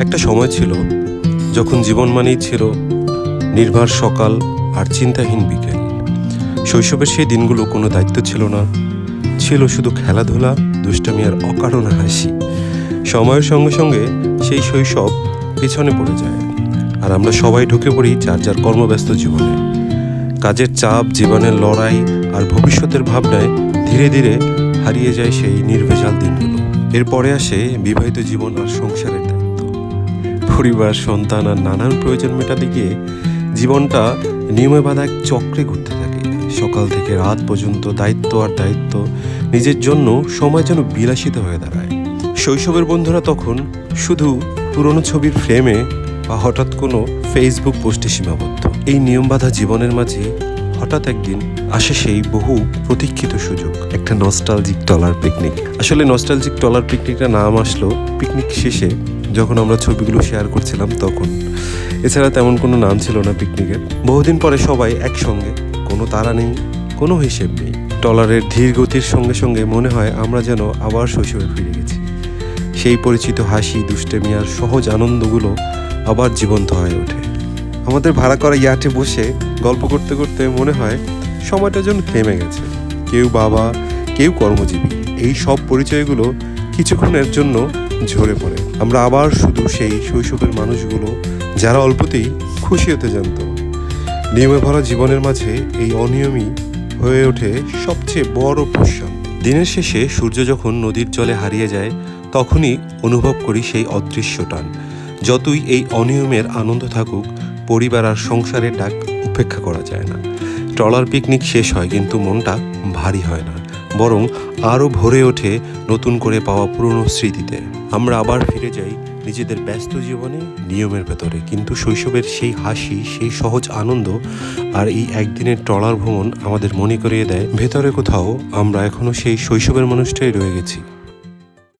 একটা সময় ছিল যখন জীবন মানেই ছিল নির্ভার সকাল আর চিন্তাহীন বিকেল। শৈশবের সেই দিনগুলো কোনো দায়িত্ব ছিল না, ছিল শুধু খেলাধুলা, দুষ্টামি আর অকারণ হাসি। সময়ের সঙ্গে সঙ্গে সেই শৈশব পেছনে পড়ে যায়, আর আমরা সবাই ঢুকে পড়ি যার যার কর্মব্যস্ত জীবনে। কাজের চাপ, জীবনের লড়াই আর ভবিষ্যতের ভাবনায় ধীরে ধীরে হারিয়ে যায় সেই নির্ভেজাল দিনগুলো। এরপরে আসে বিবাহিত জীবন আর সংসারের দায়িত্ব। পরিবার, সন্তান আর নানান প্রয়োজন মেটাতে গিয়ে জীবনটা নিয়মে বাঁধা এক চক্রে ঘুরতে থাকে। সকাল থেকে রাত পর্যন্ত দায়িত্ব আর দায়িত্ব, নিজের জন্য সময় যেন বিলাসিতা হয়ে দাঁড়ায়। শৈশবের বন্ধুরা তখন শুধু পুরনো ছবির ফ্রেমে বা হঠাৎ কোনো ফেসবুক পোস্টে সীমাবদ্ধ। এই নিয়মবাঁধা জীবনের মাঝে হঠাৎ একদিন আসে সেই বহু প্রতীক্ষিত সুযোগ, একটা নস্টালজিক ট্রলার পিকনিক। আসলে নস্টালজিক ট্রলার পিকনিকটা নাম আসলো পিকনিক শেষে, যখন আমরা ছবিগুলো শেয়ার করছিলাম তখন। এছাড়া তেমন কোনো নাম ছিল না পিকনিকের। বহুদিন পরে সবাই একসঙ্গে, কোনো তাড়া নেই, কোনো হিসেব নেই। ট্রলারের ধীর গতির সঙ্গে সঙ্গে মনে হয় আমরা যেন আবার শৈশবে ফিরে গেছি। সেই পরিচিত হাসি, দুষ্টেমি আর সহজ আনন্দগুলো আবার জীবন্ত হয়ে ওঠে। আমাদের ভাড়া করা ইয়াটে বসে গল্প করতে করতে মনে হয় সময়টা যেন থেমে গেছে। কেউ বাবা, কেউ কর্মজীবী, এই সব পরিচয়গুলো কিছুক্ষণের জন্য ঝরে পড়ে। আমরা আবার শুধু সেই শৈশবের মানুষগুলো, যারা অল্পতেই খুশি হতে জানত। নিয়মে ভরা জীবনের মাঝে এই অনিয়মই হয়ে ওঠে সবচেয়ে বড় প্রশান্তি। দিনের শেষে সূর্য যখন নদীর জলে হারিয়ে যায়, তখনই অনুভব করি সেই অদৃশ্য টান। যতই এই অনিয়মের আনন্দ থাকুক, পরিবার আর সংসারের ডাক উপেক্ষা করা যায় না। ট্রলার পিকনিক শেষ হয়, কিন্তু মনটা ভারী হয় না, বরং আরও ভরে ওঠে নতুন করে পাওয়া পুরনো স্মৃতিতে। আমরা আবার ফিরে যাই নিজেদের ব্যস্ত জীবনে, নিয়মের ভেতরে, কিন্তু শৈশবের সেই হাসি, সেই সহজ আনন্দ আর এই একদিনের ট্রলার ভ্রমণ আমাদের মনে করিয়ে দেয় ভেতরে কোথাও আমরা এখনও সেই শৈশবের মানুষটাই রয়ে গেছি।